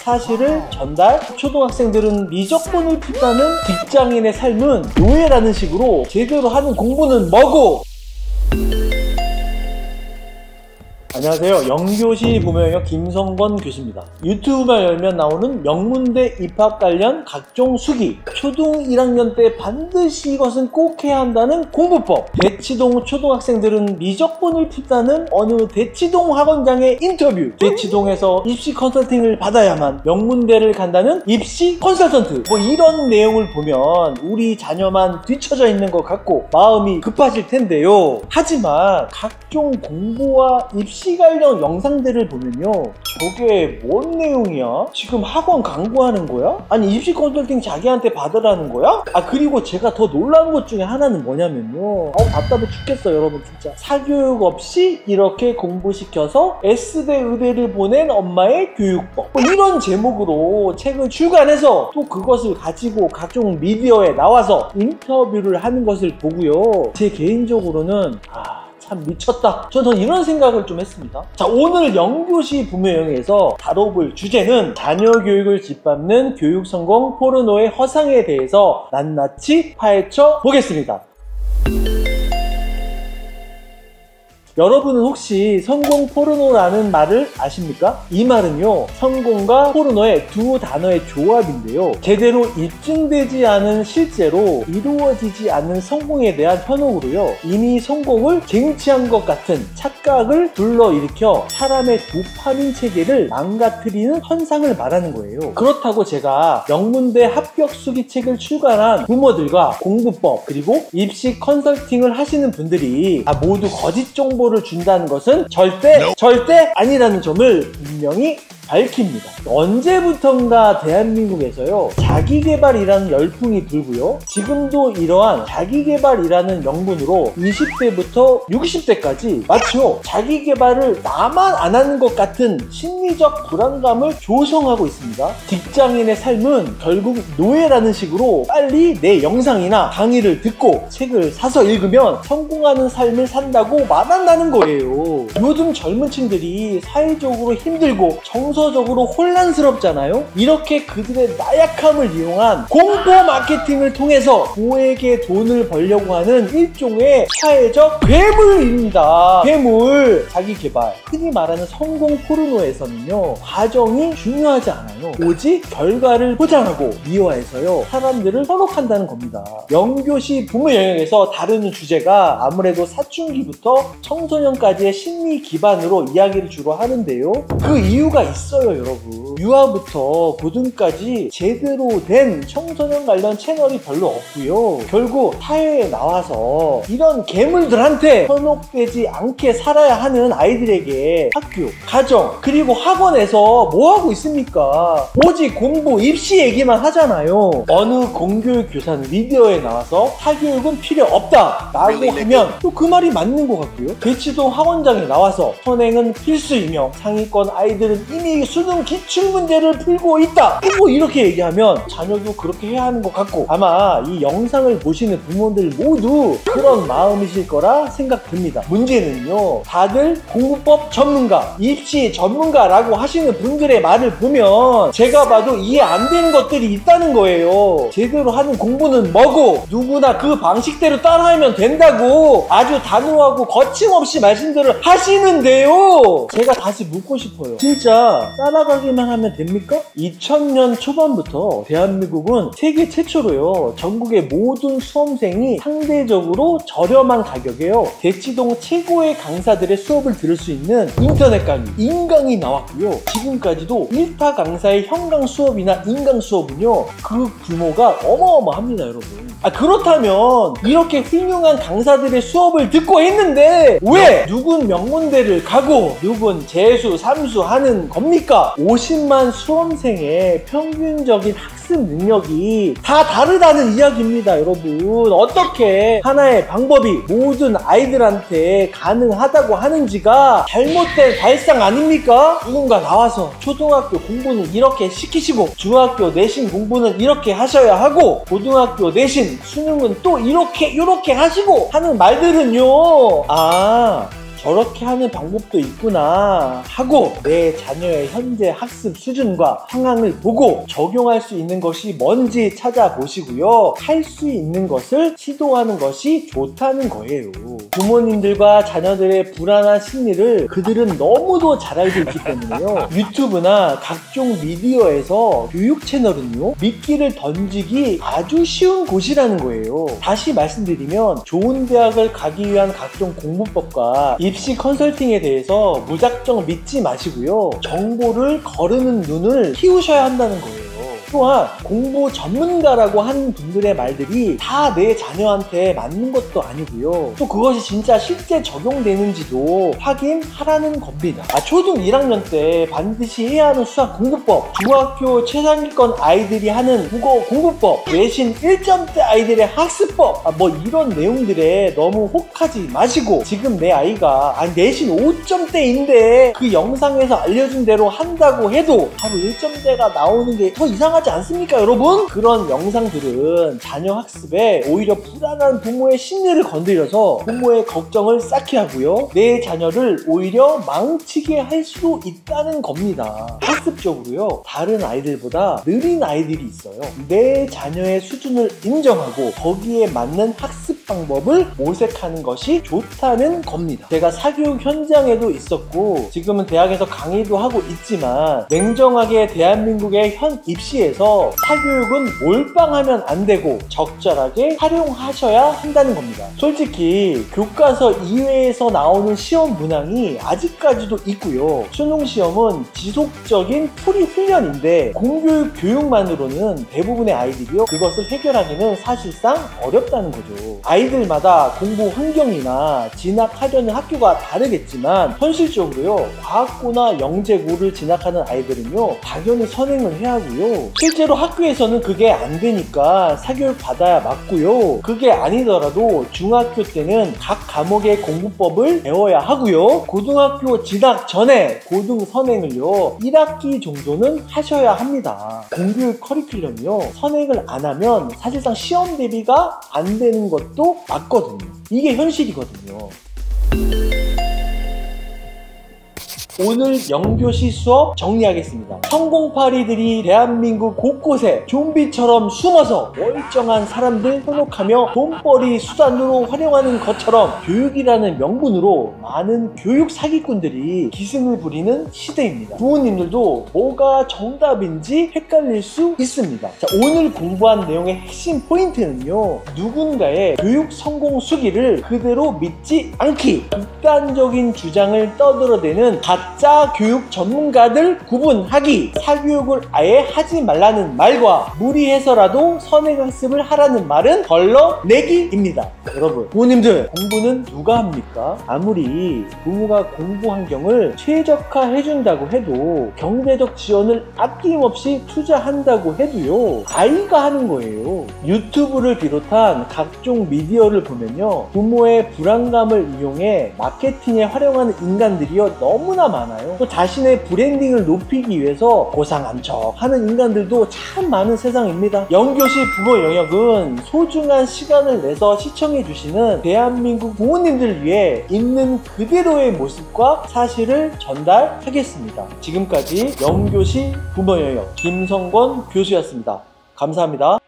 사실을 전달, 초등학생들은 미적분을 푼다는 직장인의 삶은 노예라는 식으로 제대로 하는 공부는 뭐고? 안녕하세요. 영교시 부모영역 김성권 교수입니다. 유튜브만 열면 나오는 명문대 입학 관련 각종 수기, 초등 1학년 때 반드시 이것은 꼭 해야 한다는 공부법, 대치동 초등학생들은 미적분을 푼다는 어느 대치동 학원장의 인터뷰, 대치동에서 입시 컨설팅을 받아야만 명문대를 간다는 입시 컨설턴트, 뭐 이런 내용을 보면 우리 자녀만 뒤처져 있는 것 같고 마음이 급하실 텐데요. 하지만 각종 공부와 입시 관련 영상들을 보면요, 저게 뭔 내용이야? 지금 학원 광고하는 거야? 아니 입시 컨설팅 자기한테 받으라는 거야? 그리고 제가 더 놀라운 것 중에 하나는 뭐냐면요, 답답해 죽겠어 여러분 진짜. 사교육 없이 이렇게 공부시켜서 S대 의대를 보낸 엄마의 교육법, 뭐 이런 제목으로 책을 출간해서 또 그것을 가지고 각종 미디어에 나와서 인터뷰를 하는 것을 보고요, 제 개인적으로는 참 미쳤다, 저는 이런 생각을 좀 했습니다. 자, 오늘 영교시 부모영역에서 다뤄볼 주제는 자녀 교육을 짓밟는 교육성공 포르노의 허상에 대해서 낱낱이 파헤쳐 보겠습니다. 여러분은 혹시 성공 포르노라는 말을 아십니까? 이 말은요, 성공과 포르노의 두 단어의 조합인데요, 제대로 입증되지 않은 실제로 이루어지지 않는 성공에 대한 현혹으로요, 이미 성공을 쟁취한 것 같은 착각을 불러일으켜 사람의 도파민 체계를 망가뜨리는 현상을 말하는 거예요. 그렇다고 제가 명문대 합격 수기책을 출간한 부모들과 공부법 그리고 입시 컨설팅을 하시는 분들이 모두 거짓 정보 를 준다는 것은 절대 아니라는 점을 분명히 밝힙니다. 언제부턴가 대한민국에서요, 자기개발이라는 열풍이 불고요, 지금도 이러한 자기개발이라는 명분으로 20대부터 60대까지 마치요, 자기개발을 나만 안 하는 것 같은 심리적 불안감을 조성하고 있습니다. 직장인의 삶은 결국 노예라는 식으로 빨리 내 영상이나 강의를 듣고 책을 사서 읽으면 성공하는 삶을 산다고 말한다는 거예요. 요즘 젊은 층들이 사회적으로 힘들고 정서적으로 혼란스럽잖아요. 이렇게 그들의 나약함을 이용한 공포 마케팅을 통해서 부모에게 돈을 벌려고 하는 일종의 사회적 괴물입니다. 괴물. 자기개발, 흔히 말하는 성공 포르노에서는요, 과정이 중요하지 않아요. 오직 결과를 포장하고 미화해서요, 사람들을 현혹한다는 겁니다. 영교시 부모영역에서 다루는 주제가 아무래도 사춘기부터 청소년까지의 심리 기반으로 이야기를 주로 하는데요, 그 이유가 있어요 여러분. 유아부터 고등까지 제대로 된 청소년 관련 채널이 별로 없고요, 결국 사회에 나와서 이런 괴물들한테 현혹되지 않게 살아야 하는 아이들에게 학교, 가정, 그리고 학원에서 뭐하고 있습니까? 오직 공부, 입시 얘기만 하잖아요. 어느 공교육 교사는 미디어에 나와서 사교육은 필요 없다 라고 하면 또 그 말이 맞는 것 같고요, 대치동 학원장에 나와서 선행은 필수이며 상위권 아이들은 이미 수능 기출문제를 풀고 있다, 뭐 이렇게 얘기하면 자녀도 그렇게 해야 하는 것 같고, 아마 이 영상을 보시는 부모들 모두 그런 마음이실 거라 생각됩니다. 문제는요, 다들 공부법 전문가, 입시 전문가라고 하시는 분들의 말을 보면 제가 봐도 이해 안 되는 것들이 있다는 거예요. 제대로 하는 공부는 뭐고 누구나 그 방식대로 따라하면 된다고 아주 단호하고 거침없이 말씀들을 하시는데요, 제가 다시 묻고 싶어요. 진짜 따라가기만 하면 됩니까? 2000년 초반부터 대한민국은 세계 최초로요, 전국의 모든 수험생이 상대적으로 저렴한 가격에요, 대치동 최고의 강사들의 수업을 들을 수 있는 인터넷 강의 인강이 나왔고요, 지금까지도 1타 강사의 현강 수업이나 인강 수업은요, 그 규모가 어마어마합니다 여러분. 그렇다면 이렇게 훌륭한 강사들의 수업을 듣고 있는데 왜 누군 명문대를 가고 누군 재수, 삼수 하는 겁니까? 50만 수험생의 평균적인 학습 능력이 다 다르다는 이야기입니다 여러분. 어떻게 하나의 방법이 모든 아이들한테 가능하다고 하는지가 잘못된 발상 아닙니까? 누군가 나와서 초등학교 공부는 이렇게 시키시고 중학교 내신 공부는 이렇게 하셔야 하고 고등학교 내신 수능은 또 이렇게 하시고 하는 말들은요, 저렇게 하는 방법도 있구나 하고 내 자녀의 현재 학습 수준과 상황을 보고 적용할 수 있는 것이 뭔지 찾아보시고요. 할 수 있는 것을 시도하는 것이 좋다는 거예요. 부모님들과 자녀들의 불안한 심리를 그들은 너무도 잘 알고 있기 때문에요. 유튜브나 각종 미디어에서 교육 채널은요, 미끼를 던지기 아주 쉬운 곳이라는 거예요. 다시 말씀드리면 좋은 대학을 가기 위한 각종 공부법과 입시 컨설팅에 대해서 무작정 믿지 마시고요. 정보를 거르는 눈을 키우셔야 한다는 거예요. 또한 공부 전문가라고 하는 분들의 말들이 다 내 자녀한테 맞는 것도 아니고요. 또 그것이 진짜 실제 적용되는지도 확인하라는 겁니다. 초등 1학년 때 반드시 해야 하는 수학 공부법, 중학교 최상위권 아이들이 하는 국어 공부법, 내신 1점대 아이들의 학습법, 뭐 이런 내용들에 너무 혹하지 마시고 지금 내 아이가 내신 5점대인데 그 영상에서 알려준 대로 한다고 해도 바로 1점대가 나오는 게 더 이상하지 않습니까, 여러분? 그런 영상들은 자녀 학습에 오히려 불안한 부모의 심리를 건드려서 부모의 걱정을 쌓게 하고요. 내 자녀를 오히려 망치게 할 수도 있다는 겁니다. 학습적으로요, 다른 아이들보다 느린 아이들이 있어요. 내 자녀의 수준을 인정하고 거기에 맞는 학습 방법을 모색하는 것이 좋다는 겁니다. 제가 사교육 현장에도 있었고 지금은 대학에서 강의도 하고 있지만 냉정하게 대한민국의 현 입시에서 사교육은 몰빵하면 안 되고 적절하게 활용하셔야 한다는 겁니다. 솔직히 교과서 이외에서 나오는 시험 문항이 아직까지도 있고요. 수능 시험은 지속적인 풀이 훈련인데 공교육 교육만으로는 대부분의 아이들이요, 그것을 해결하기는 사실상 어렵다는 거죠. 아이들마다 공부 환경이나 진학하려는 학교가 다르겠지만 현실적으로요, 과학고나 영재고를 진학하는 아이들은요 당연히 선행을 해야 하고요. 실제로 학교에서는 그게 안 되니까 사교육 받아야 맞고요. 그게 아니더라도 중학교 때는 각 과목의 공부법을 배워야 하고요. 고등학교 진학 전에 고등 선행을요 1학기 정도는 하셔야 합니다. 공교육 커리큘럼이요, 선행을 안 하면 사실상 시험 대비가 안 되는 것도 맞거든요. 이게 현실이거든요. 오늘 영교시 수업 정리하겠습니다. 성공파리들이 대한민국 곳곳에 좀비처럼 숨어서 멀쩡한 사람들 현혹하며 돈벌이 수단으로 활용하는 것처럼 교육이라는 명분으로 많은 교육 사기꾼들이 기승을 부리는 시대입니다. 부모님들도 뭐가 정답인지 헷갈릴 수 있습니다. 자, 오늘 공부한 내용의 핵심 포인트는요, 누군가의 교육 성공 수기를 그대로 믿지 않기, 극단적인 주장을 떠들어대는 가짜 교육 전문가들 구분하기, 사교육을 아예 하지 말라는 말과 무리해서라도 선행학습을 하라는 말은 걸러내기입니다. 여러분, 부모님들, 공부는 누가 합니까? 아무리 부모가 공부 환경을 최적화해준다고 해도, 경제적 지원을 아낌없이 투자한다고 해도요, 아이가 하는 거예요. 유튜브를 비롯한 각종 미디어를 보면요, 부모의 불안감을 이용해 마케팅에 활용하는 인간들이요 너무나 많아요. 또 자신의 브랜딩을 높이기 위해서 고상한 척 하는 인간들도 참 많은 세상입니다. 영교시 부모 영역은 소중한 시간을 내서 시청해 주시는 대한민국 부모님들 위해 있는 그대로의 모습과 사실을 전달하겠습니다. 지금까지 영교시 부모 영역 김성권 교수였습니다. 감사합니다.